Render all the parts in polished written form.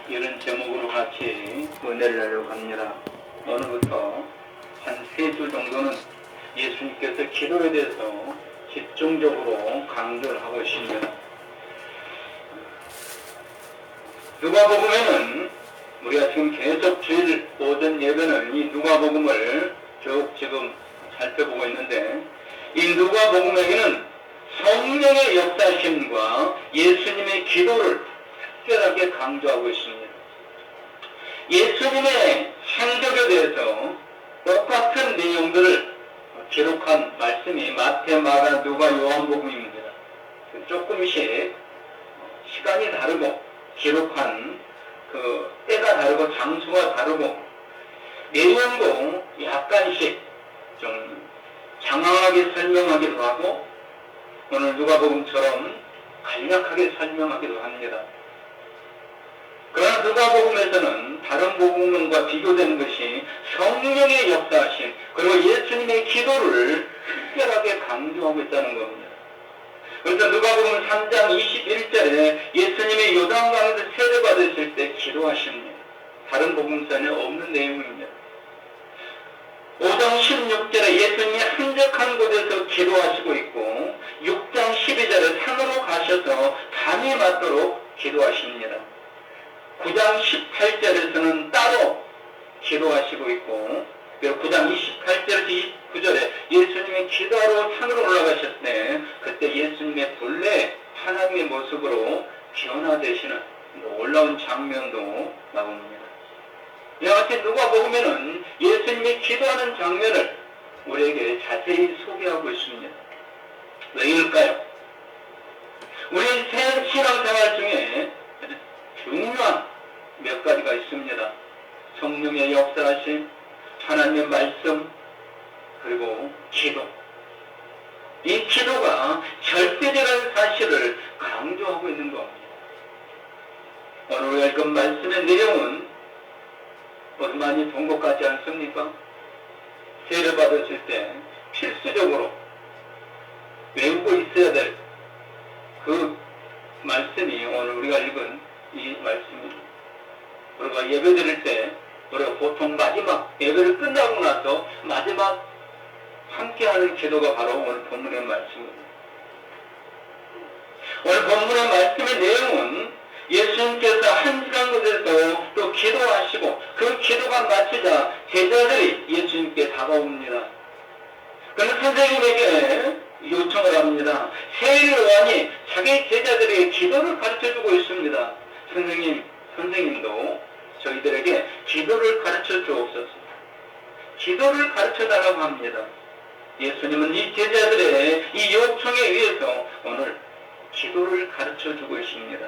이런 제목으로 같이 은혜를 하려고 합니다. 오늘부터 한 3주 정도는 예수님께서 기도에 대해서 집중적으로 강조를 하고 있습니다. 누가복음에는 우리가 지금 계속 주일 오전 예배는 이 누가복음을 쭉 지금 살펴보고 있는데, 이 누가복음에게는 성령의 역사심과 예수님의 기도를 특별하게 강조하고 있습니다. 예수님의 행적에 대해서 똑같은 내용들을 기록한 말씀이 마태, 마가, 누가, 요한복음입니다. 조금씩 시간이 다르고 기록한 그 때가 다르고 장소가 다르고 내용도 약간씩 좀 장황하게 설명하기도 하고 오늘 누가복음처럼 간략하게 설명하기도 합니다. 그러나 누가복음에서는 다른 복음과 비교되는 것이 성령의 역사하심 그리고 예수님의 기도를 특별하게 강조하고 있다는 겁니다. 그래서 누가복음 3장 21절에 예수님이 요단강에서 세례받으실 때 기도하십니다. 다른 복음서에 없는 내용입니다. 5장 16절에 예수님이 한적한 곳에서 기도하시고 있고 6장 12절에 산으로 가셔서 밤이 맞도록 기도하십니다. 9장 18절에서는 따로 기도하시고 있고, 그리고 9장 28절에서 29절에 예수님이 기도하러 산으로 올라가셨을 때 그때 예수님의 본래 하나님의 모습으로 변화되시는 놀라운 장면도 나옵니다. 이와 같이 누가복음에는 예수님이 기도하는 장면을 우리에게 자세히 소개하고 있습니다. 왜일까요? 우리 신앙생활 중에 중요한 몇 가지가 있습니다. 성령의 역사하심, 하나님의 말씀, 그리고 기도. 이 기도가 절대적인 사실을 강조하고 있는 겁니다. 오늘 우리가 읽은 말씀의 내용은 많이 본 것 같지 않습니까? 세례 받으실 때 필수적으로 외우고 있어야 될 그 말씀이 오늘 우리가 읽은 이 말씀입니다. 우리가 예배 드릴 때 우리가 보통 마지막 예배를 끝나고 나서 마지막 함께하는 기도가 바로 오늘 본문의 말씀입니다. 오늘 본문의 말씀의 내용은 예수님께서 한적한 곳에서 또 기도하시고 그 기도가 마치자 제자들이 예수님께 다가옵니다. 그러면 선생님에게 요청을 합니다. 세례요한이 자기 제자들에게 기도를 가르쳐주고 있습니다. 선생님도 저희들에게 기도를 가르쳐 주옵소서. 기도를 가르쳐달라고 합니다. 예수님은 이 제자들의 이 요청에 의해서 오늘 기도를 가르쳐 주고 있습니다.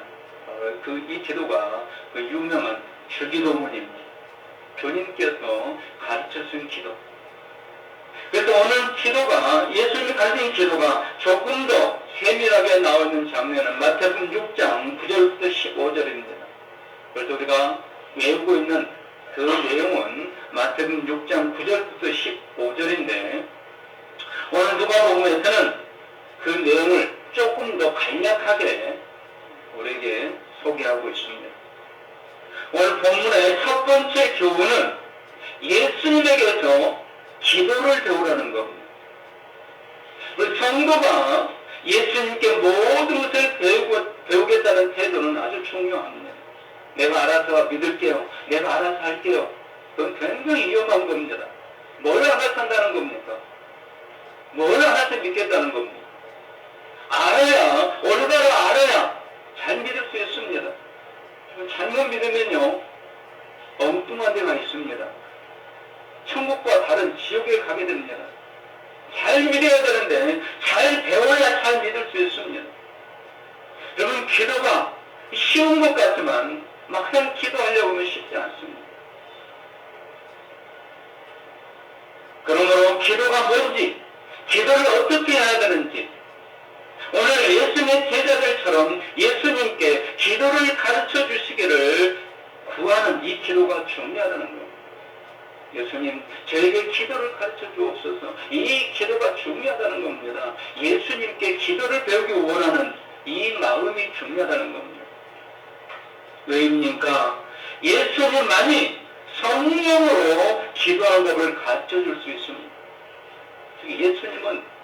이 기도가 그 유명한 주기도문입니다. 교님께서 가르쳐 준 기도. 그래서 오늘 기도가, 예수님이 가르친 기도가 조금 더 세밀하게 나와 있는 장면은 마태복음 6장 9절부터 15절입니다. 그래서 우리가 외우고 있는 그 내용은 마태복음 6장 9절부터 15절인데 오늘 누가복음에서는 그 내용을 조금 더 간략하게 우리에게 소개하고 있습니다. 오늘 본문의 첫 번째 교훈은 예수님에게서 기도를 배우라는 겁니다. 우리 성도가 예수님께 모든 것을 배우겠다는 태도는 아주 중요합니다. 내가 알아서 믿을게요. 내가 알아서 할게요. 그건 굉장히 위험한 겁니다. 뭘 알아서 한다는 겁니까? 뭘 알아서 믿겠다는 겁니까? 알아야, 올바로 알아야 잘 믿을 수 있습니다. 잘못 믿으면요, 엉뚱한 데가 있습니다. 천국과 다른 지옥에 가게 됩니다. 잘 믿어야 되는데 잘 배워야 잘 믿을 수 있습니다. 여러분, 기도가 쉬운 것 같지만 막상 기도하려고 하면 쉽지 않습니다. 그러므로 기도가 뭔지, 기도를 어떻게 해야 되는지, 오늘 예수님의 제자들처럼 예수님께 기도를 가르쳐 주시기를 구하는 이 기도가 중요하다는 겁니다. 예수님, 저에게 기도를 가르쳐 주옵소서. 이 기도가 중요하다는 겁니다. 예수님께 기도를 배우기 원하는 이 마음이 중요하다는 겁니다. 왜입니까? 예수님만이 성령으로 기도하는 법을 가르쳐 줄 수 있습니다. 즉 예수님은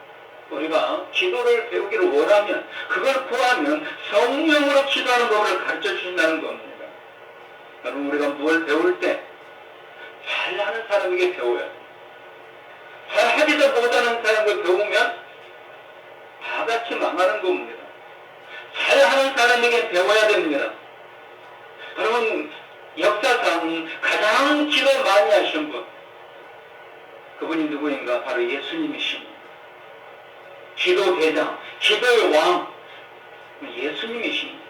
우리가 기도를 배우기를 원하면, 그걸 구하면 성령으로 기도하는 법을 가르쳐 주신다는 겁니다. 여러분, 우리가 뭘 배울 때 잘하는 사람에게 배워야 돼요. 잘하지도 못하는 사람을 배우면 다 같이 망하는 겁니다. 잘하는 사람에게 배워야 됩니다. 여러분, 역사상 가장 기도 많이 하신 분, 그분이 누구인가? 바로 예수님이십니다. 기도 대장, 기도의 왕, 예수님이십니다.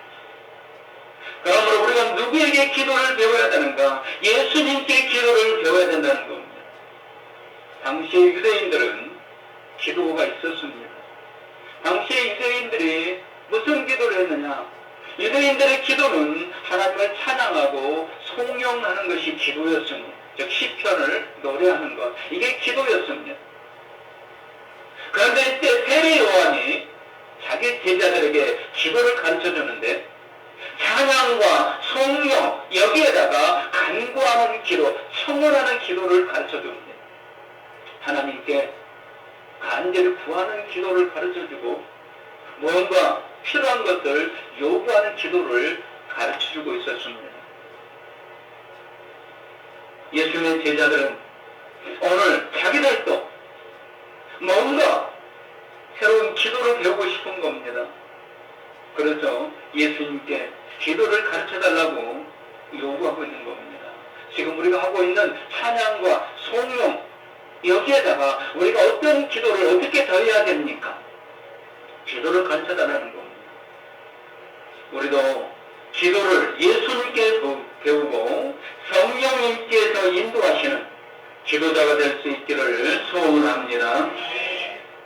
그러므로 우리가 누구에게 기도를 배워야 되는가? 예수님께 기도를 배워야 된다는 겁니다. 당시의 유대인들은 기도가 있었습니다. 당시의 유대인들이 무슨 기도를 했느냐? 유대인들의 기도는 하나님을 찬양하고 송영하는 것이 기도였습니다. 즉 시편을 노래하는 것, 이게 기도였습니다. 그런데 이때 세례 요한이 자기 제자들에게 기도를 가르쳐주는데 찬양과 송영, 여기에다가 간구하는 기도, 청원하는 기도를 가르쳐줍니다. 하나님께 간절히 구하는 기도를 가르쳐주고 뭔가 필요한 것을 요구하는 기도를 가르쳐주고 있었습니다. 예수님의 제자들은 오늘 자기들도 뭔가 새로운 기도를 배우고 싶은 겁니다. 그래서 예수님께 기도를 가르쳐달라고 요구하고 있는 겁니다. 지금 우리가 하고 있는 찬양과 송영, 여기에다가 우리가 어떤 기도를 어떻게 더 해야 됩니까? 기도를 가르쳐달라는 겁니다. 우리도 기도를 예수님께 배우고 성령님께서 인도하시는 기도자가 될 수 있기를 소원합니다.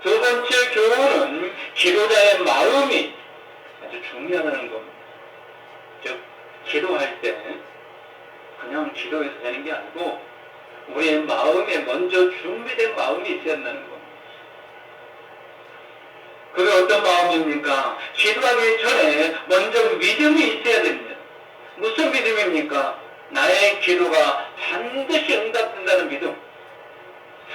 두 번째 교훈은 기도자의 마음이 아주 중요하다는 겁니다. 즉, 기도할 때 그냥 기도해서 되는 게 아니고 우리의 마음에 먼저 준비된 마음이 있어야 한다는 겁니다. 그게 어떤 마음입니까? 기도하기 전에 먼저 믿음이 있어야 됩니다. 무슨 믿음입니까? 나의 기도가 반드시 응답된다는 믿음.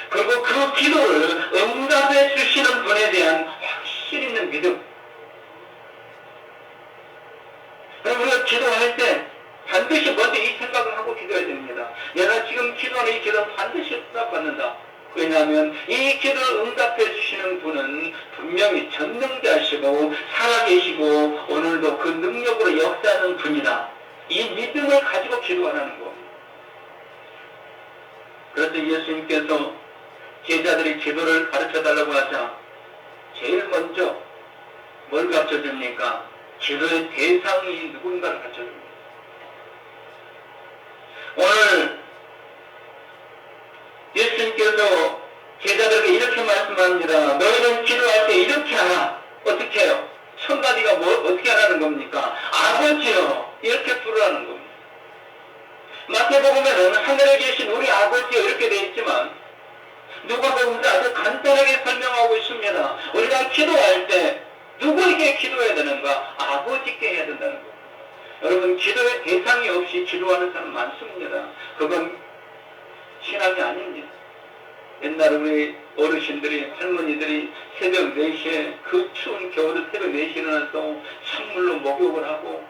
그리고 그 기도를 응답해 주시는 분에 대한 확신 있는 믿음. 그럼 우리가 기도할 때 반드시 먼저 이 생각을 하고 기도해야 됩니다. 내가 지금 기도하는 이 기도는 반드시 응답받는다. 왜냐하면 이 기도를 응답해 주시는 분은 분명히 전능자시고 살아계시고 오늘도 그 능력으로 역사하는 분이다. 이 믿음을 가지고 기도하라는 겁니다. 그래서 예수님께서 제자들이 기도를 가르쳐달라고 하자 제일 먼저 뭘 가르쳐줍니까? 기도의 대상이 누군가를 가르쳐줍니다. 오늘 예수님께서 제자들에게 이렇게 말씀합니다. 너희는 기도할 때 이렇게 하라. 어떻게 해요? 첫 마디가 어떻게 하라는 겁니까? 아버지요. 이렇게 부르라는 겁니다. 마태복음에는 하늘에 계신 우리 아버지요 이렇게 되어 있지만 누가복음도 아주 간단하게 설명하고 있습니다. 우리가 기도할 때 누구에게 기도해야 되는가? 아버지께 해야 된다는 겁니다. 여러분, 기도의 대상이 없이 기도하는 사람 많습니다. 그건 신앙이 아닙니다. 옛날에 우리 어르신들이, 할머니들이 새벽 4시에 그 추운 겨울에 새벽 4시에 일어나서 찬물로 목욕을 하고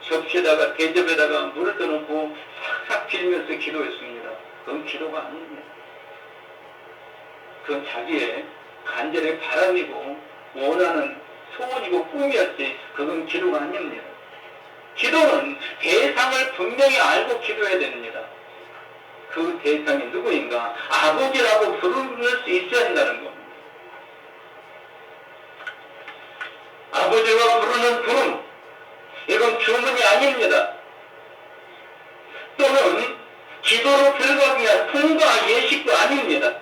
접시에다가 대접에다가 물을 떠놓고 싹싹 빌면서 기도했습니다. 그건 기도가 아닙니다. 그건 자기의 간절의 바람이고 원하는 소원이고 꿈이었지 그건 기도가 아닙니다. 기도는 대상을 분명히 알고 기도해야 됩니다. 그 대상이 누구인가? 아버지라고 부를 수 있어야 한다는 겁니다. 아버지가 부르는 부름, 이건 주문이 아닙니다. 또는 기도로 들어가기 위한 통과 예식도 아닙니다.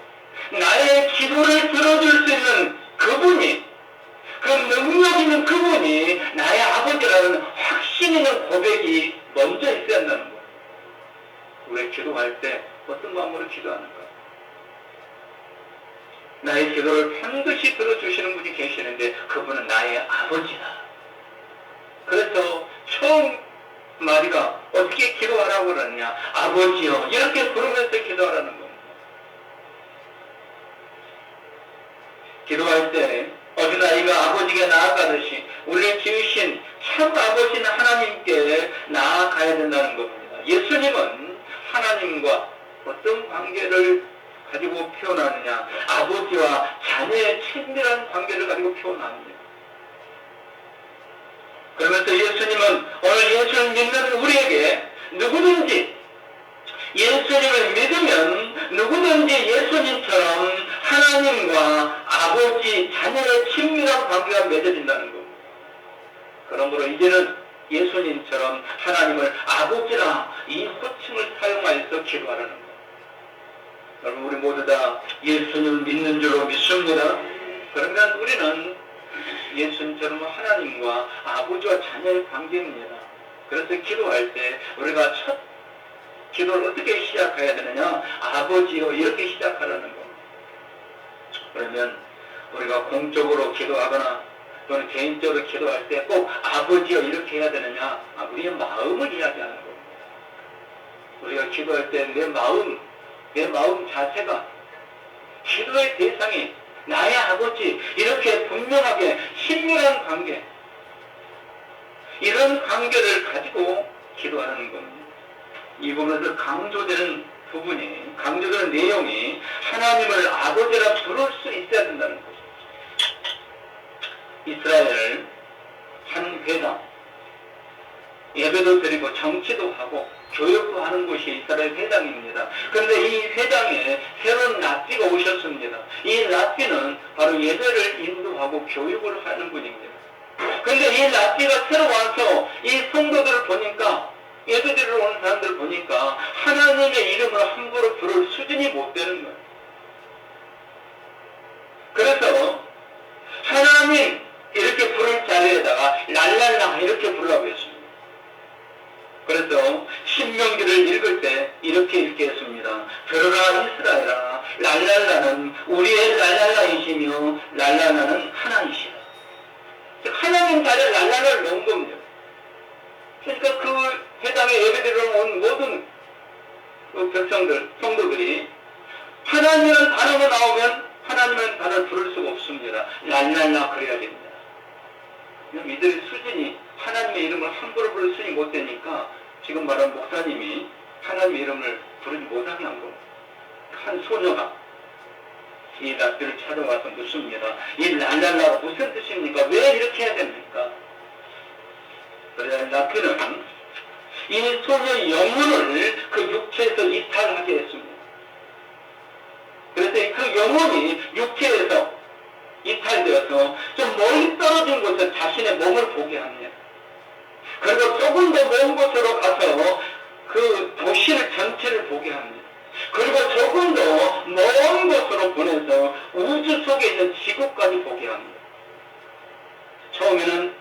나의 기도를 들어줄 수 있는 그분이, 그 능력 있는 그분이 나의 아버지라는 확신 있는 고백이 먼저 있어야 한다는 거예요. 우리 기도할 때 어떤 마음으로 기도하는가? 나의 기도를 반드시 들어주시는 분이 계시는데 그분은 나의 아버지다. 그래서 처음 마리가 어떻게 기도하라고 그러느냐? 아버지요. 이렇게 부르면서 기도하라는 겁니다. 기도할 때 어린아이가 아버지께 나아가듯이 우리를 지으신 참 아버지는 하나님께 나아가야 된다는 겁니다. 예수님은 하나님과 어떤 관계를 가지고 표현하느냐? 아버지와 자녀의 친밀한 관계를 가지고 표현합니다. 그러면서 예수님은 오늘 예수를 믿는 우리에게 누구든지 예수님을 믿으면 누구든지 예수님처럼 하나님과 아버지, 자녀의 친밀한 관계가 맺어진다는 겁니다. 그러므로 이제는 예수님처럼 하나님을 아버지라 이 호칭을 사용하여서 기도하라는 겁니다. 여러분, 우리 모두 다 예수님을 믿는 줄로 믿습니다. 그러면 우리는 예수님처럼 하나님과 아버지와 자녀의 관계입니다. 그래서 기도할 때 우리가 첫 기도를 어떻게 시작해야 되느냐? 아버지요, 이렇게 시작하라는 겁니다. 그러면 우리가 공적으로 기도하거나 또는 개인적으로 기도할 때 꼭 아버지요 이렇게 해야 되느냐? 우리의 마음을 이야기하는 겁니다. 우리가 기도할 때 내 마음 자체가 기도의 대상이 나의 아버지, 이렇게 분명하게 친밀한 관계, 이런 관계를 가지고 기도하는 겁니다. 이 부분에서 강조되는 내용이 하나님을 아버지라 부를 수 있어야 된다는 거죠. 이스라엘 한 회당, 예배도 드리고 정치도 하고 교육도 하는 곳이 이스라엘 회당입니다. 그런데 이 회당에 새로운 랍비가 오셨습니다. 이 랍비는 바로 예배를 인도하고 교육을 하는 분입니다. 그런데 이 랍비가 새로 와서 이 성도들을 보니까, 예배드리러 오는 사람들을 보니까 하나님의 이름을 함부로 부를 수준이 못 되는 거예요. 그래서 하나님 이렇게 부를 자리에다가 랄랄라 이렇게 부르라고 했습니다. 그래서 신명기를 읽을 때 이렇게 읽겠습니다. 들으라 이스라엘아, 랄랄라는 우리의 랄랄라이시며 랄랄라는 하나이시라. 하나님 자리에 랄랄라를 넣은 겁니다. 그러니까 그 회당에 예배드리러 온 모든 백성들, 성도들이 하나님이라는 단어가 나오면 하나님이라는 단어를 부를 수가 없습니다. 랄랄라 그래야 됩니다. 이들의 수준이 하나님의 이름을 함부로 부를 수준이 못 되니까 지금 말한 목사님이 하나님의 이름을 부르지 못하게 한 겁니다. 한 소녀가 이 랍비를 찾아와서 묻습니다. 이 랄랄라가 무슨 뜻입니까? 왜 이렇게 해야 됩니까? 그래야 랍비는 이 소녀의 영혼을 그 육체에서 이탈하게 했습니다. 그래서 그 영혼이 육체에서 이탈되어서 좀 멀리 떨어진 곳에 자신의 몸을 보게 합니다. 그리고 조금 더 먼 곳으로 가서 그 도시를 전체를 보게 합니다. 그리고 조금 더 먼 곳으로 보내서 우주 속에 있는 지구까지 보게 합니다. 처음에는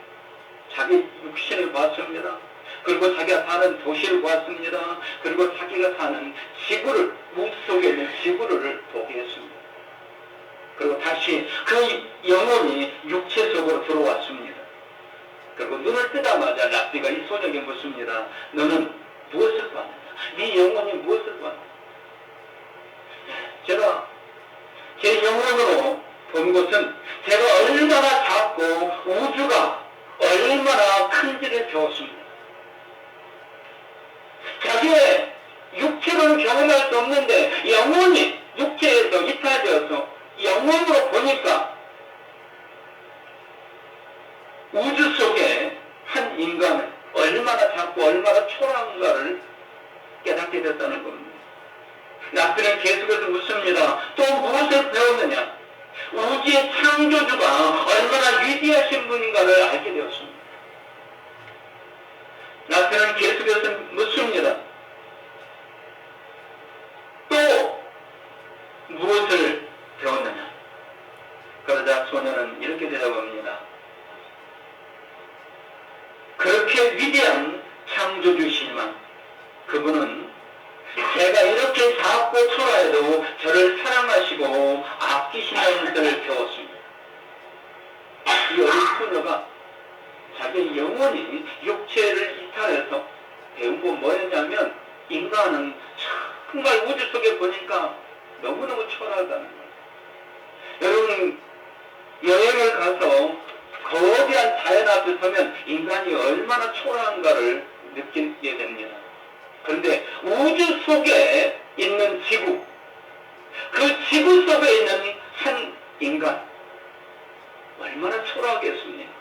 자기 육신을 봤습니다. 그리고 자기가 사는 도시를 보았습니다. 그리고 자기가 사는 지구를, 우주 속에 있는 지구를 보게 했습니다. 그리고 다시 그 영혼이 육체 속으로 들어왔습니다. 그리고 눈을 뜨자마자 랍비가 이 소녀에게 묻습니다. 너는 무엇을 봤느냐? 네 영혼이 무엇을 봤느냐? 제가 제 영혼으로 본 것은 제가 얼마나 작고 우주가 얼마나 큰지를 배웠습니다. 자기의 육체로는 경험할 수 없는데 영혼이 육체에서 이탈되어서 영혼으로 보니까 우주 속에 한 인간은 얼마나 작고 얼마나 초라한가를 깨닫게 됐다는 겁니다. 랍비는 계속해서 묻습니다. 또 무엇을 배웠느냐? 우주의 창조주가 얼마나 위대하신 분인가를 알게 되었습니다. 랍비는 계속해서 묻습니다. 또 무엇을 배웠느냐? 그러자 소녀는 이렇게 대답합니다. 그렇게 위대한 창조주시지만 그분은 제가 이렇게 작고 초라해도 저를 사랑하시고 아끼신다는 것을 배웠습니다. 이 어린 소녀가 자기 영혼이 육체를 이탈해서 배운 건 뭐였냐면 인간은 정말 우주 속에 보니까 너무너무 초라하다는 거예요. 여러분 여행을 가서 거대한 자연 앞에 서면 인간이 얼마나 초라한가를 느끼게 됩니다. 그런데 우주 속에 있는 지구, 그 지구 속에 있는 한 인간 얼마나 초라하겠습니까?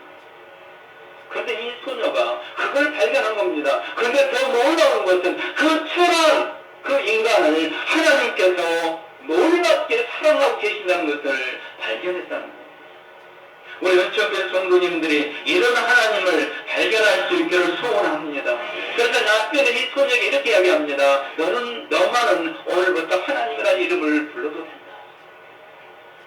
그런데 이 소녀가 그걸 발견한 겁니다. 그런데 더 놀라운 것은 그 초라한 그 인간을 하나님께서 놀랍게 사랑하고 계신다는 것을 발견했다는 거예요. 우리 연천교회 성도님들이 이런 하나님을 발견할 수 있기를 소원합니다. 그래서 나편에 이 소녀에게 이렇게 이야기합니다. 너만은 오늘부터 하나님이라는 이름을 불러도 된다.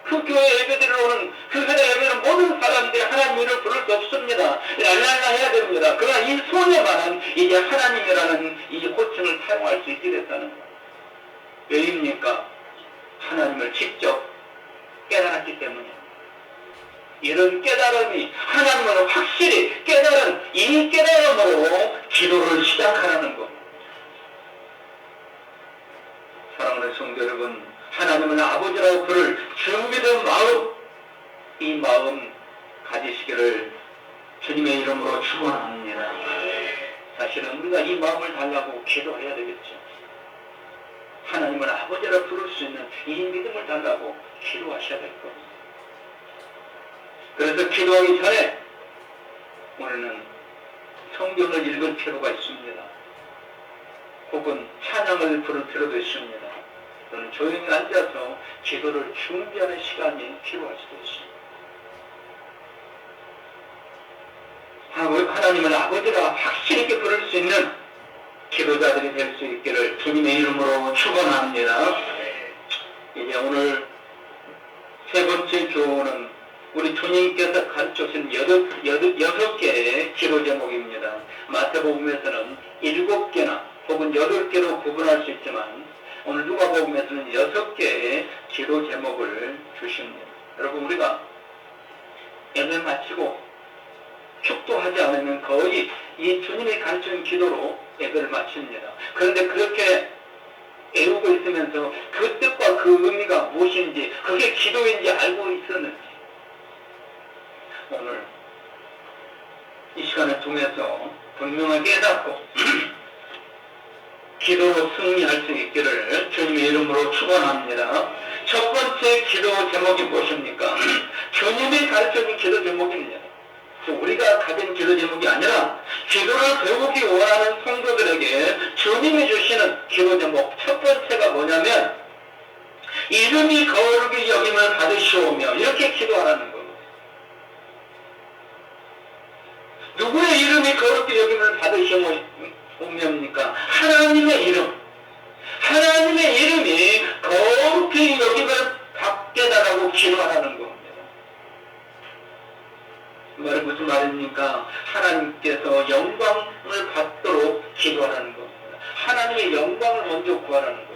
그 교회 예배드리러 오는 그 회당 예배는 모든 사람들이 하나님 이름을 부를 수 없습니다. 랄랄라 해야 됩니다. 그러나 이 소녀만은 이제 하나님이라는 이 호칭을 사용할 수 있게 됐다는 거예요. 왜입니까? 하나님을 직접 깨달았기 때문이에요. 이런 깨달음이 하나님을 확실히 깨달은 이 깨달음으로 기도를 시작하라는 겁니다. 사랑하는 성도 여러분, 하나님은 아버지라고 부를 준비된 마음, 이 마음 가지시기를 주님의 이름으로 축원합니다. 사실은 우리가 이 마음을 달라고 기도해야 되겠죠. 하나님을 아버지라 부를 수 있는 이 믿음을 달라고 기도하셔야 될 겁니다. 그래서 기도하기 전에 우리는 성경을 읽을 필요가 있습니다. 혹은 찬양을 부를 필요도 있습니다. 또는 조용히 앉아서 기도를 준비하는 시간이 필요할 수도 있습니다. 하나님을 아버지라 확실히 있게 부를 수 있는 기도자들이 될 수 있기를 주님의 이름으로 축원합니다. 이제 오늘 세 번째 교훈은 우리 주님께서 가르쳐주신 6개의 기도 제목입니다. 마태복음에서는 7개나 혹은 8개로 구분할 수 있지만 오늘 누가복음에서는 6개의 기도 제목을 주십니다. 여러분 우리가 예배 마치고 축도하지 않으면 거의 이 주님이 가르치는 기도로 예배를 마칩니다. 그런데 그렇게 애우고 있으면서 그 뜻과 그 의미가 무엇인지 그게 기도인지 알고 있었는지 오늘 이 시간을 통해서 분명하게 깨닫고 기도로 승리할 수 있기를 주님의 이름으로 축원합니다. 첫 번째 기도 제목이 무엇입니까? 주님이 가르쳐준 기도 제목입니다. 우리가 가진 기도 제목이 아니라 기도를 배우기 원하는 성도들에게 주님이 주시는 기도 제목 첫 번째가 뭐냐면 이름이 거룩히 여김을 받으시오며 이렇게 기도하라는 겁니다. 누구의 이름이 거룩히 여김을 받으시옵니까? 하나님의 이름. 하나님의 이름이 거룩히 여김을 받게 달라고 기도하라는 겁니다. 그 말은 무슨 말입니까? 하나님께서 영광을 받도록 기도하라는 겁니다. 하나님의 영광을 먼저 구하라는 겁니다.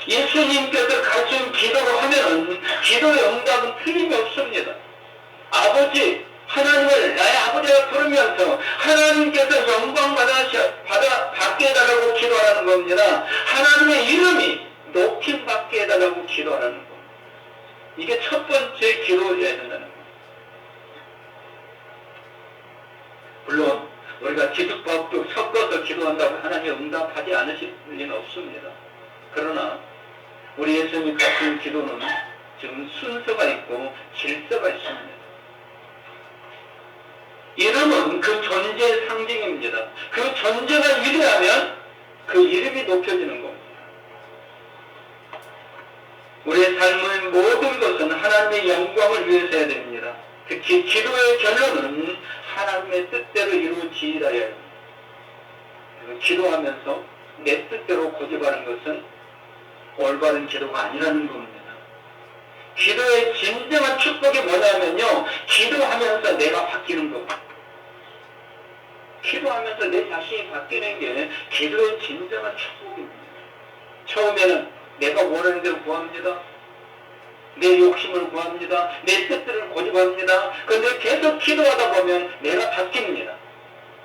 예수님께서 가르친 기도로 하면은 기도의 응답은 틀림이 없습니다. 아버지, 하나님을 나의 아버지라 부르면서 하나님께서 영광 받게 해달라고 기도하라는 겁니다. 하나님의 이름이 높임 받게 해달라고 기도하라는 겁니다. 이게 첫 번째 기도여야 된다는 겁니다. 물론 우리가 기도법도 섞어서 기도한다고 하나님이 응답하지 않으실 리는 없습니다. 그러나 우리 예수님이 가르친 기도는 지금 순서가 있고 질서가 있습니다. 이름은 그 존재의 상징입니다. 그 존재가 위대하면 그 이름이 높여지는 겁니다. 우리의 삶의 모든 것은 하나님의 영광을 위해서 해야 됩니다. 특히 기도의 결론은 하나님의 뜻대로 이루어지리라 해야 합니다. 기도하면서 내 뜻대로 고집하는 것은 올바른 기도가 아니라는 겁니다. 기도의 진정한 축복이 뭐냐면요, 기도하면서 내가 바뀌는 겁니다. 기도하면서 내 자신이 바뀌는 게 기도의 진정한 축복입니다. 처음에는 내가 원하는 대로 구합니다. 내 욕심을 구합니다. 내 뜻들을 고집합니다. 그런데 계속 기도하다 보면 내가 바뀝니다.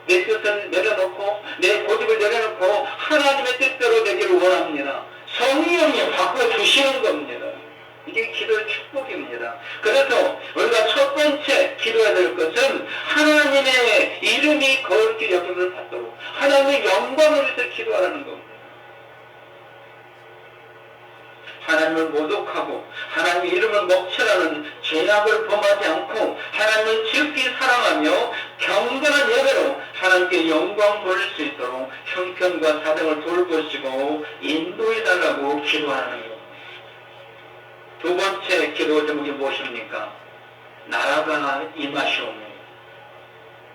내 뜻을 내려놓고 내 고집을 내려놓고 하나님의 뜻대로 되기를 원합니다. 성령이 바꿔주시는 겁니다. 이게 기도의 축복입니다. 그래서 우리가 첫 번째 기도해야 될 것은 하나님의 이름이 거룩히 여김을 받도록 하나님의 영광을 위해서 기도하라는 겁니다. 하나님을 모독하고 하나님의 이름을 먹칠하는 죄악을 범하지 않고 하나님을 깊이 사랑하며 경건한 예배로 하나님께 영광 돌릴 수 있도록 형편과 사정을 돌보시고 인도해달라고 기도하는 겁니다. 두 번째 기도 제목이 무엇입니까? 나라가 임하시옵니다.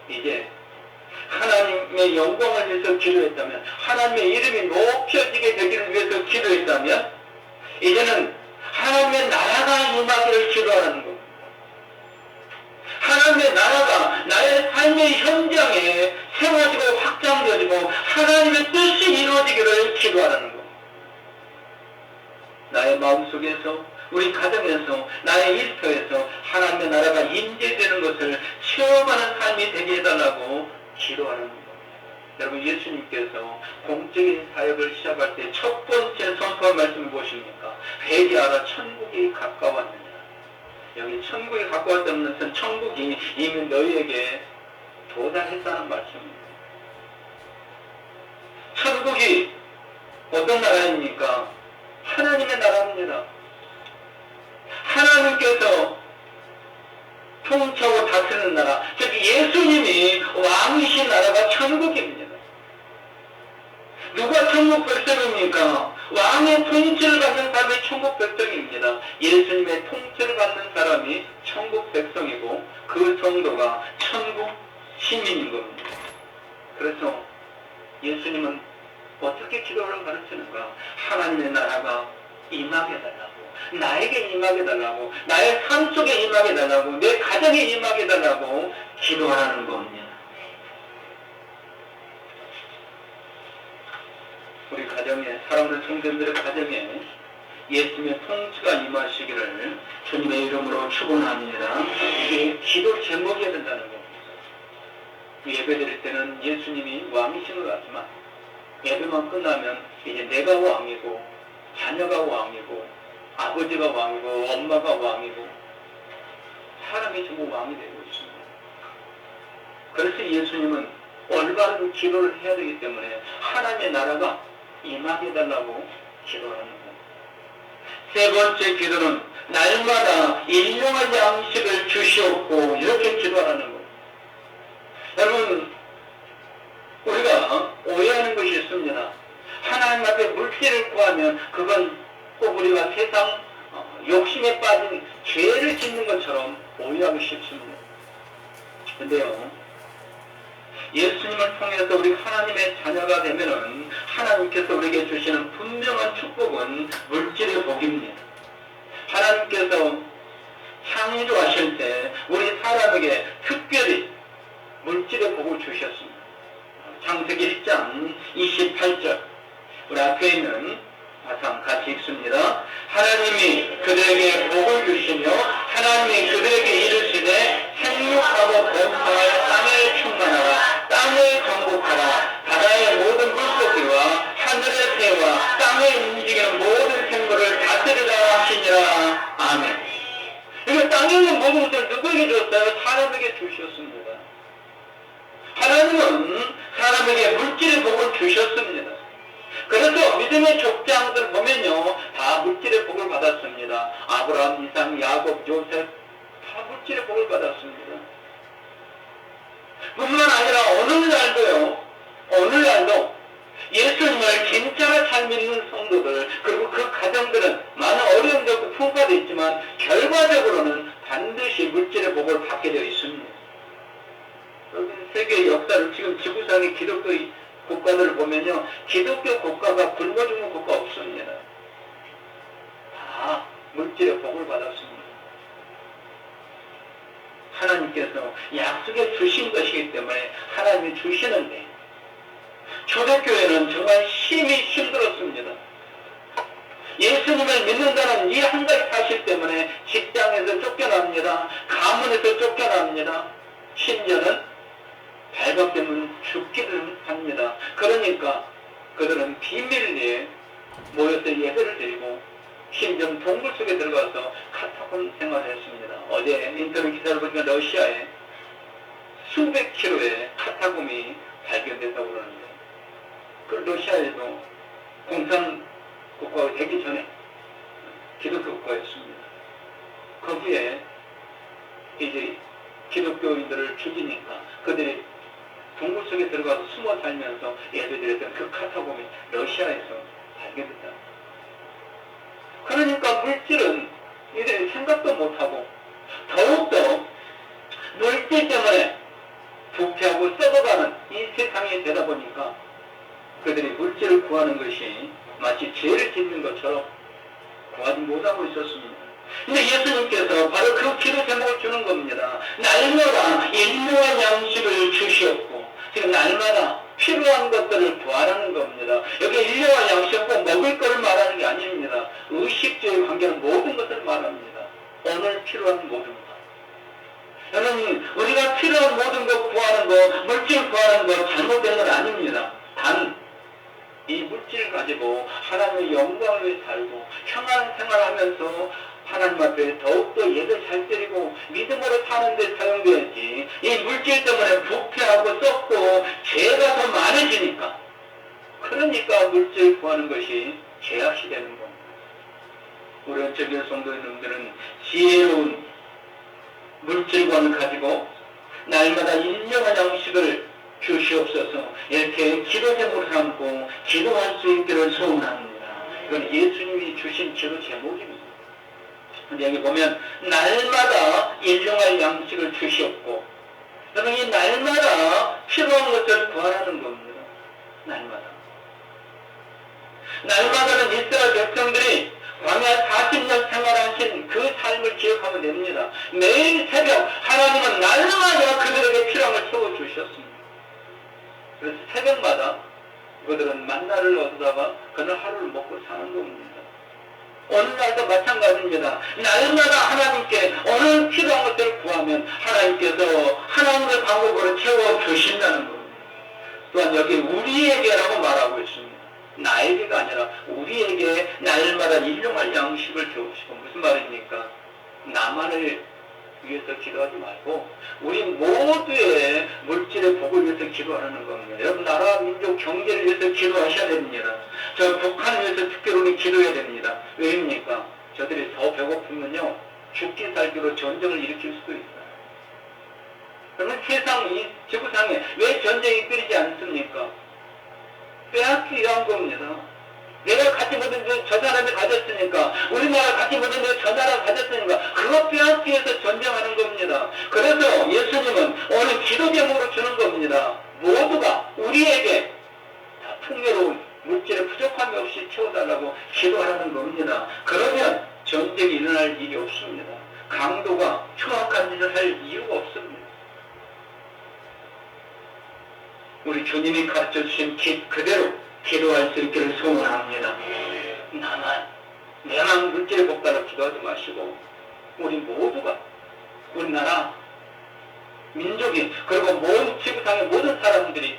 이제 하나님의 영광을 위해서 기도했다면, 하나님의 이름이 높여지게 되기를 위해서 기도했다면, 이제는 하나님의 나라가 임하기를 기도하는 겁니다. 하나님의 나라가 나의 삶의 현장에 세워지고 확장되어지고 하나님의 뜻이 이루어지기를 기도하는 겁니다. 나의 마음속에서, 우리 가정에서, 나의 일터에서 하나님의 나라가 임재되는 것을 체험하는 삶이 되게 해달라고 기도하는 겁니다. 여러분, 예수님께서 공적인 사역을 시작할 때 첫 번째 선포한 말씀이 무엇입니까? 회개하라, 천국이 가까웠느니라. 여기 천국이 가까웠다는 것은 천국이 이미 너희에게 도달했다는 말씀입니다. 천국이 어떤 나라입니까? 하나님의 나라입니다. 하나님께서 통치하고 다스리는 나라, 즉 예수님이 왕이신 나라가 천국입니다. 누가 천국 백성입니까? 왕의 통치를 받는 사람이 천국 백성입니다. 예수님의 통치를 받는 사람이 천국 백성이고 그 성도가 천국 시민인 겁니다. 그래서 예수님은 어떻게 기도를 가르치는가? 하나님의 나라가 임하게 달라고, 나에게 임하게 달라고, 나의 삶 속에 임하게 달라고, 내 가정에 임하게 달라고 기도하라는 겁니다. 우리 가정에, 사랑하는 성도들의 가정에 예수님의 통치가 임하시기를 주님의 이름으로 축원합니다. 이게 기도 제목이어야 된다는 겁니다. 예배 드릴 때는 예수님이 왕이신 것 같지만 예배만 끝나면 이제 내가 왕이고 자녀가 왕이고 아버지가 왕이고 엄마가 왕이고 사람이 전부 왕이 되고 있습니다. 그래서 예수님은 올바른 기도를 해야 되기 때문에 하나님의 나라가 임하게 해달라고 기도하는 겁니다. 세 번째 기도는 날마다 일용할 양식을 주시옵고 이렇게 기도하는 겁니다. 여러분, 우리가 오해하는 것이 있습니다. 하나님 앞에 물질을 구하면 그건 꼭 우리가 세상 욕심에 빠진 죄를 짓는 것처럼 오해하기 쉽습니다. 근데요, 예수님을 통해서 우리 하나님의 자녀가 되면은 하나님께서 우리에게 주시는 분명한 축복은 물질의 복입니다. 하나님께서 창조하실 때 우리 사람에게 특별히 물질의 복을 주셨습니다. 창세기 1장 28절, 우리 앞에 있는 바탕 같이 읽습니다. 하나님이 그들에게 복을 주시며 하나님이 그들에게 이르시되 생육하고 번성하여 땅을 충만하라, 땅을 정복하라, 바다의 모든 물고기와 하늘의 새와 땅에 움직이는 모든 생물을 다스리라 하시니라. 아멘. 이거 땅에 있는 모든 것을 누구에게 줬어요? 사람에게 주셨습니다. 하나님은 사람에게 물질의 복을 주셨습니다. 그래서 믿음의 족장들 보면요, 다 물질의 복을 받았습니다. 아브라함, 이삭, 야곱, 요셉 다 물질의 복을 받았습니다. 뿐만 아니라 오늘날도 예수님을 진짜로 잘 믿는 성도들, 그리고 그 가정들은 많은 어려움도 있고 풍파도 있지만 결과적으로는 반드시 물질의 복을 받게 되어 있습니다. 세계의 역사를 지금 지구상의 기독교 국가들을 보면요, 기독교 국가가 굶어 죽는 국가 없습니다. 다 물질의 복을 받았습니다. 하나님께서 약속해 주신 것이기 때문에 하나님이 주시는데, 초대교회는 정말 심히 힘들었습니다. 예수님을 믿는다는 이 한 가지 사실 때문에 직장에서 쫓겨납니다. 가문에서 쫓겨납니다. 심지어는 발각되면 죽기를 합니다. 그러니까 그들은 비밀리에 모여서 예배를 드리고 심지어 동굴 속에 들어가서 카타콤 생활을 했습니다. 어제 인터넷 기사를 보니까 러시아에 수백 킬로의 카타콤이 발견됐다고 그러는데, 그 러시아에도 공산국가가 되기 전에 기독교 국가였습니다. 거기에 이제 기독교인들을 죽이니까 그들이 동굴 속에 들어가서 숨어 살면서 예배드렸던 그 카타콤이 러시아에서 발견됐다. 그러니까 물질은 이들이 생각도 못하고 더욱더 물질 때문에 부패하고 썩어가는 이 세상이 되다 보니까 그들이 물질을 구하는 것이 마치 죄를 짓는 것처럼 구하지 못하고 있었습니다. 근데 예수님께서 바로 그 기도 제목을 주는 겁니다. 날마다 일용할 양식을 주시옵고, 지금 날마다 필요한 것들을 구하라는 겁니다. 여기 일용할 양식 꼭 먹을 것을 말하는 게 아닙니다. 의식주의 관계는 모든 것을 말합니다. 오늘 필요한 모든 것. 여러분, 우리가 필요한 모든 것 구하는 거, 물질 구하는 거 잘못된 건 아닙니다. 단 이 물질을 가지고 하나님의 영광을 위해 살고 평안한 생활하면서 하나님 앞에 더욱더 예배를 잘 드리고 믿음으로 사는 데 사용되었지, 이 물질 때문에 부패하고 썩고 죄가 더 많아지니까, 그러니까 물질 구하는 것이 죄악이 되는 겁니다. 우리 어쩌면 성도님들은 지혜로운 물질관을 가지고 날마다 일용할 양식을 주시옵소서, 이렇게 기도 제목을 삼고 기도할 수 있기를 소원합니다. 이건 예수님이 주신 기도 제목입니다. 근데 여기 보면 날마다 일용할 양식을 주시옵고, 여러분 이 날마다 필요한 것을 구하라는 겁니다. 날마다는 이스라엘 백성들이 광야 40년 생활하신 그 삶을 기억하면 됩니다. 매일 새벽 하나님은 날마다 그들에게 필요한 걸 채워주셨습니다. 그래서 새벽마다 그들은 만나를 얻다가 그날 하루를 먹고 사는 겁니다. 오늘날도 마찬가지입니다. 날마다 하나님께 오늘 필요한 것들을 구하면 하나님께서 하나님의 방법으로 채워주신다는 겁니다. 또한 여기 우리에게라고 말하고 있습니다. 나에게가 아니라 우리에게 날마다 일용할 양식을 주시고, 무슨 말입니까? 나만을 위해서 기도하지 말고 우리 모두의 물질의 복을 위해서 기도하는 겁니다. 여러분 나라 민족 경제를 위해서 기도하셔야 됩니다. 저 북한을 위해서 특별히 기도해야 됩니다. 왜입니까? 저들이 더 배고프면요 죽기 살기로 전쟁을 일으킬 수도 있어요. 그러면 세상 이 지구상에 왜 전쟁이 끊이지 않습니까? 빼앗기 위한 겁니다. 내가 갖지 못한 저 사람이 가졌으니까, 우리나라 갖지 못한 저 나라가 가졌으니까 그거 빼앗기 위해서 전쟁하는 겁니다. 그래서 예수님은 오늘 기도 제목으로 주는 겁니다. 모두가 우리에게 다 풍요로운 물질의 부족함이 없이 채워달라고 기도하는 겁니다. 그러면 전쟁이 일어날 일이 없습니다. 강도가 흉악한 일을 할 이유가 없습니다. 우리 주님이 가르쳐주신 길 그대로 기도할 수 있기를 소원합니다. 내만 물질의 복달로 기도하지 마시고 우리 모두가, 우리나라 민족이, 그리고 모든 지구상의 모든 사람들이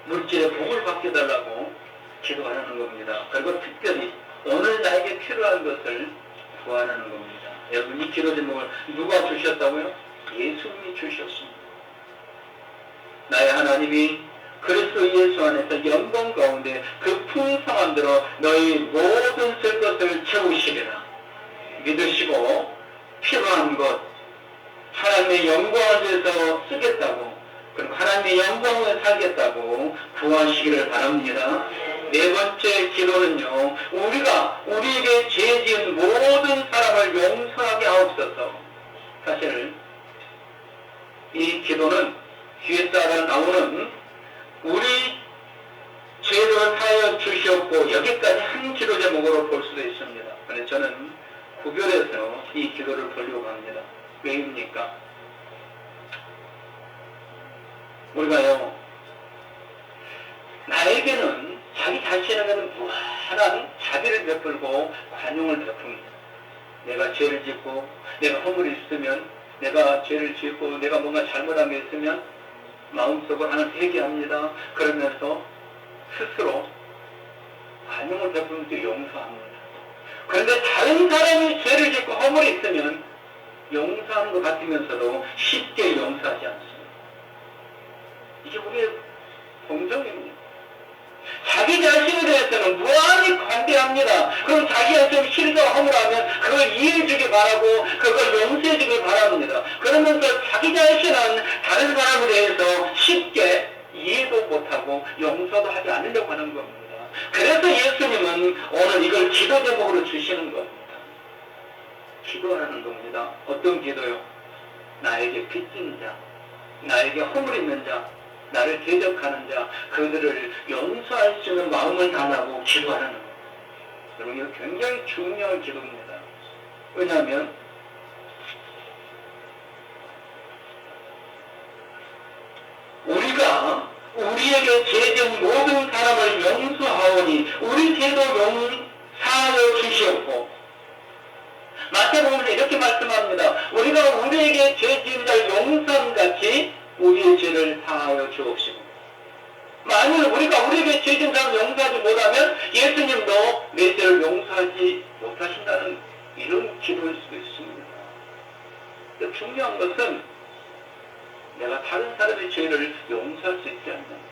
물질의 복을 받게 해달라고 기도하는 겁니다. 그리고 특별히 오늘 나에게 필요한 것을 구하라는 겁니다. 여러분 이 기도 제목을 누가 주셨다고요? 예수님이 주셨습니다. 나의 하나님이 그리스도 예수 안에서 영광 가운데 그 풍성한 대로 너희 모든 쓸 것을 채우시리라 믿으시고 필요한 것 하나님의 영광을 위해서 쓰겠다고, 그리고 하나님의 영광을 살겠다고 구하시기를 바랍니다. 네 번째 기도는요, 우리가 우리에게 죄 지은 모든 사람을 용서하게 하옵소서. 사실 이 기도는 뒤에 따라 나오는 우리 죄를 사하여 주시옵고 여기까지 한 기도 제목으로 볼 수도 있습니다. 그런데 저는 구별해서 이 기도를 보려고 합니다. 왜입니까? 우리가요, 나에게는 자기 자신에게는 무한한 자비를 베풀고 관용을 베풉니다. 내가 죄를 짓고 내가 허물이 있으면, 내가 죄를 짓고 내가 뭔가 잘못한 게 있으면 마음속으로 하나님 회개합니다. 그러면서 스스로 관용을 베푸면서 용서합니다. 그런데 다른 사람이 죄를 짓고 허물이 있으면 용서하는 것 같으면서도 쉽게 용서하지 않습니다. 이게 우리의 공정입니다. 자기 자신에 대해서는 무한히 관대합니다. 그럼 자기가 좀 실수와 허물하면 그걸 이해해주길 바라고 그걸 용서해주길 바랍니다. 그러면서 자기 자신은 다른 사람에 대해서 쉽게 이해도 못하고 용서도 하지 않으려고 하는 겁니다. 그래서 예수님은 오늘 이걸 기도 제목으로 주시는 겁니다. 기도하는 겁니다. 어떤 기도요? 나에게 빚진 자, 나에게 허물 있는 자, 나를 대적하는 자, 그들을 용서할 수 있는 마음을 달라고 기도하는 겁니다. 여러분, 이거 굉장히 중요한 기도입니다. 왜냐하면 우리가 우리에게 죄 지은 모든 사람을 용서하오니 우리 죄도 용서하여 주시옵고, 마태복음에서 이렇게 말씀합니다. 우리가 우리에게 죄 지은 자를 용서함 같이 우리의 죄를 사하여 주옵시고, 만일 우리가 우리에게 죄 지은 사람을 용서하지 못하면 예수님도 내 죄를 용서하지 못하신다는 이런 기도일 수도 있습니다. 중요한 것은 내가 다른 사람의 죄를 용서할 수 있지 않나.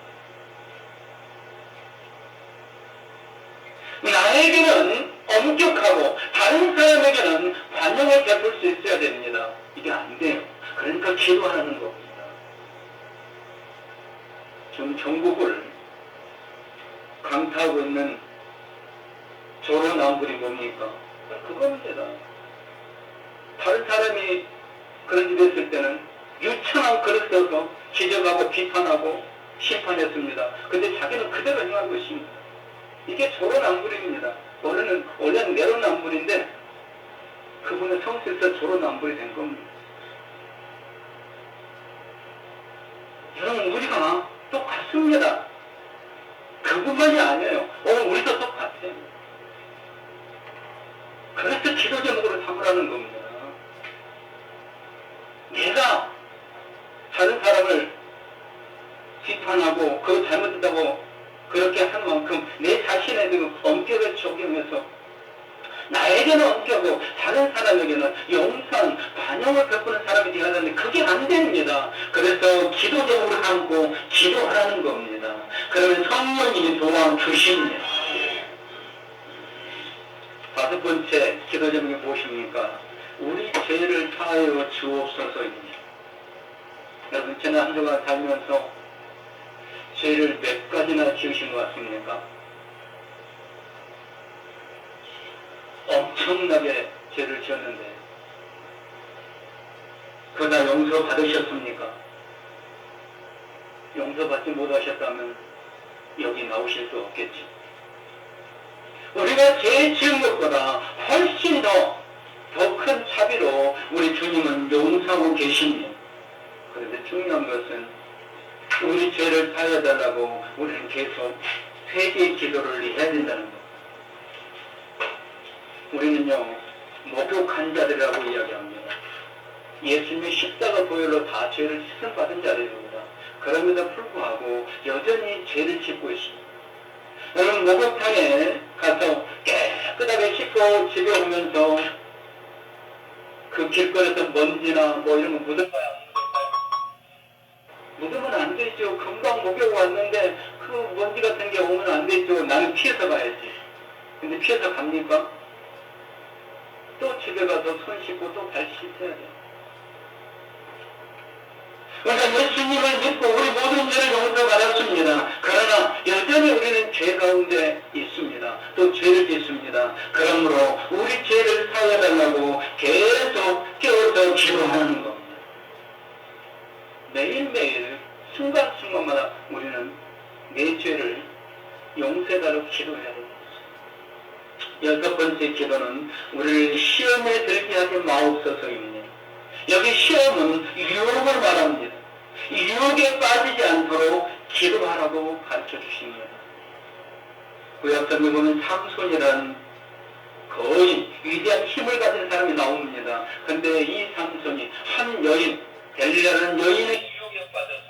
나에게는 엄격하고 다른 사람에게는 관용을 베풀 수 있어야 됩니다. 이게 안 돼요. 그러니까 기도하는 겁니다. 지금 전국을 강타하고 있는 조로남불이 뭡니까? 그겁니다. 다른 사람이 그런 짓 했을 때는 유창한 글을 써서 지적하고 비판하고 심판했습니다. 근데 자기는 그대로 행한 것입니다. 이게 조로남불입니다. 원래는 내로남불인데 그분의 성실에서 조로남불이 된 겁니다. 여러분, 우리가 똑같습니다. 그분만이 아니에요. 오늘 우리도 똑같아요. 그래서 기도 제목으로 삼으라는 겁니다. 내가 다른 사람을 비판하고 그거 잘못했다고 그렇게 한 만큼 내 자신의 그 엄격을 적용해서 나에게는 엄격하고 다른 사람에게는 용서한 관용을 베푸는 사람이 되어야 하는데 그게 안 됩니다. 그래서 기도 제목을 삼고 기도하라는 겁니다. 그러면 성령님이 도와주십니다. 다섯 번째 기도 제목이 무엇입니까? 우리 죄를 사하여 주옵소서입니다. 여러분, 지난 한 주간 살면서 죄를 몇 가지나 지으신 것 같습니까? 엄청나게 죄를 지었는데 그러나 용서 받으셨습니까? 용서받지 못하셨다면 여기 나오실 수 없겠지. 우리가 죄 지은 것보다 훨씬 더 큰 차비로 우리 주님은 용서하고 계십니다. 그런데 중요한 것은 우리 죄를 사여달라고 우리는 계속 회개 기도를 해야 된다는 것. 우리는요, 목욕한 자들이라고 이야기합니다. 예수님의 십자가 보혈로 다 죄를 씻음받은 자들입니다. 그럼에도 불구하고 여전히 죄를 짓고 있습니다. 여러분, 목욕탕에 가서 깨끗하게 씻고 집에 오면서 그 길거리에서 먼지나 뭐 이런 거 묻을까요? 묻으면 안 되죠. 금방 목욕 왔는데 그 먼지 같은 게 오면 안 되죠. 나는 피해서 가야지. 근데 피해서 갑니까? 또 집에 가서 손 씻고 또 발 씻어야 돼요. 그러니까 예수님을 믿고 우리 모든 죄를 용서받았습니다. 그러나 여전히 우리는 죄 가운데 있습니다. 또 죄를 짓습니다. 그러므로 우리 죄를 사여달라고 계속 깨어서 기도하는 겁니다. 매일매일 순간순간마다 우리는 내 죄를 용서해달라고 기도해야 됩니다. 여섯 번째 기도는 우리를 시험에 들게 하지 마옵소서입니다. 여기 시험은 유혹을 말합니다. 유혹에 빠지지 않도록 기도하라고 가르쳐 주십니다. 구약성경에 보면 삼손이라는 거의 위대한 힘을 가진 사람이 나옵니다. 근데 이 삼손이 한 여인, 델리라는 여인의 유혹에 빠져서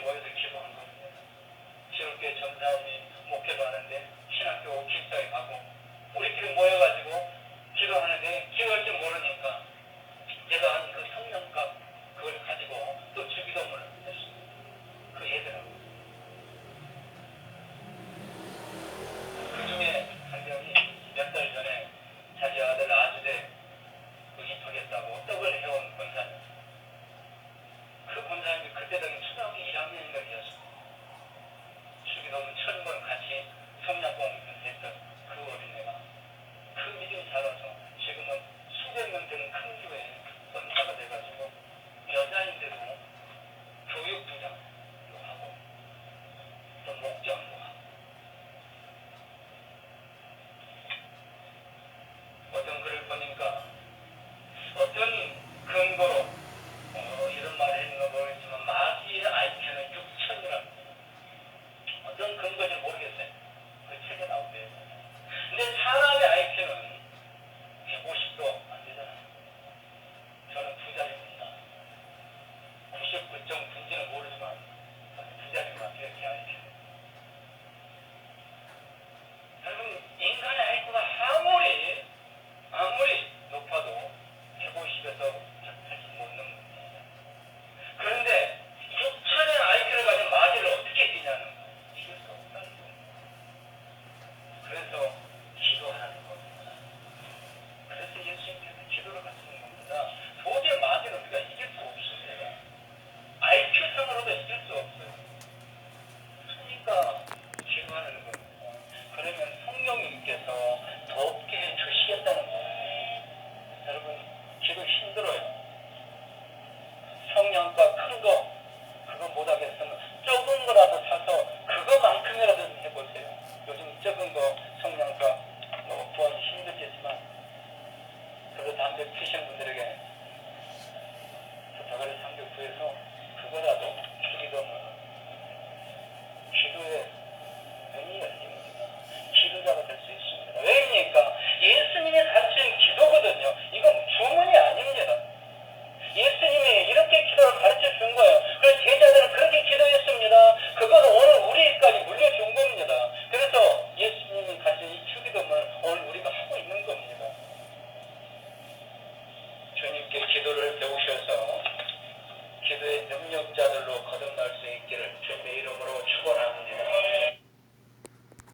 모여서 기도한 겁니다. 지역교회 전사원이 목회도 하는데 신학교 기숙사에 가고 우리끼리 모여가지고 기도하는데 기도할 줄 모르니까 제가 그 성령값 그걸 가지고 또 주기도문을 했습니다. 그 애들하고 그 중에 한 명이 몇 달 전에 자기 아들 아주대 입학했다고 떡을 해온 권사님. 그 권사님이 그때 당시 초등학교 1학년이었습니다. 주기도문 1000번 같이 성략공부 했던 그 어린애가 그 믿음이 자라서 지금은 수백 명 되는 큰 교회에 권사가 돼가지고 여자인데도 교육부장도 하고 또 목장도 하고 어떤 글을 보니까 어떤 근거로 이런 말을 했는 거 모르겠지만 마귀의 IQ는 6000이라고 어떤 근거인지 모르겠어요. 그 책에 나오대요. 근데 사람의 IQ는 150도 안 되잖아요. 저는 두 자리입니다. 99.9인지는 모르지만 저는 두 자리인 것 같아요. 제 IQ. 여러분 인간의 IQ가 아무리 높아도 150에서 180 못 넘습니다. 그런데 6천의 IQ를 가진 마귀를 어떻게 이기냐는 거예요. 이길 수 없다는 겁니다. 그래서 기도하라는 겁니다. 그래서 예수님께서 기도를 가르치는 겁니다. 도저히 마귀는 우리가 이길 수 없습니다. IQ상으로도 이길 수 없어요. 그러니까 기도하는 겁니다. 그러면 성령님께서 돕게 해주시겠다는 거예요. 여러분 기도 힘들어요. 성령과 큰 거 그거 못하겠으면 적은 거라도 사서 그거만큼이라도 해보세요. 요즘 적은 거 성령과 뭐 구하기 힘들겠지만 그거 담배 피신 분들에게 부탁을 담배 구해서 그거라도 기도의 문이 열립니다. 기도자가 될 수 있습니다. 왜입니까? 예수님이 가르치는 기도거든요. 이건 주문이 아닙니다. 예수님이 이렇게 기도를 가르쳐 준 거예요. 그래서 제자들은 그렇게 기도했습니다. 그거는 오늘 우리까지 물려준 겁니다. 그래서 예수님이 가르친 이 주기도문을 오늘 우리가 하고 있는 겁니다. 주님께 기도를 배우셔서 기도의 능력자들로 거듭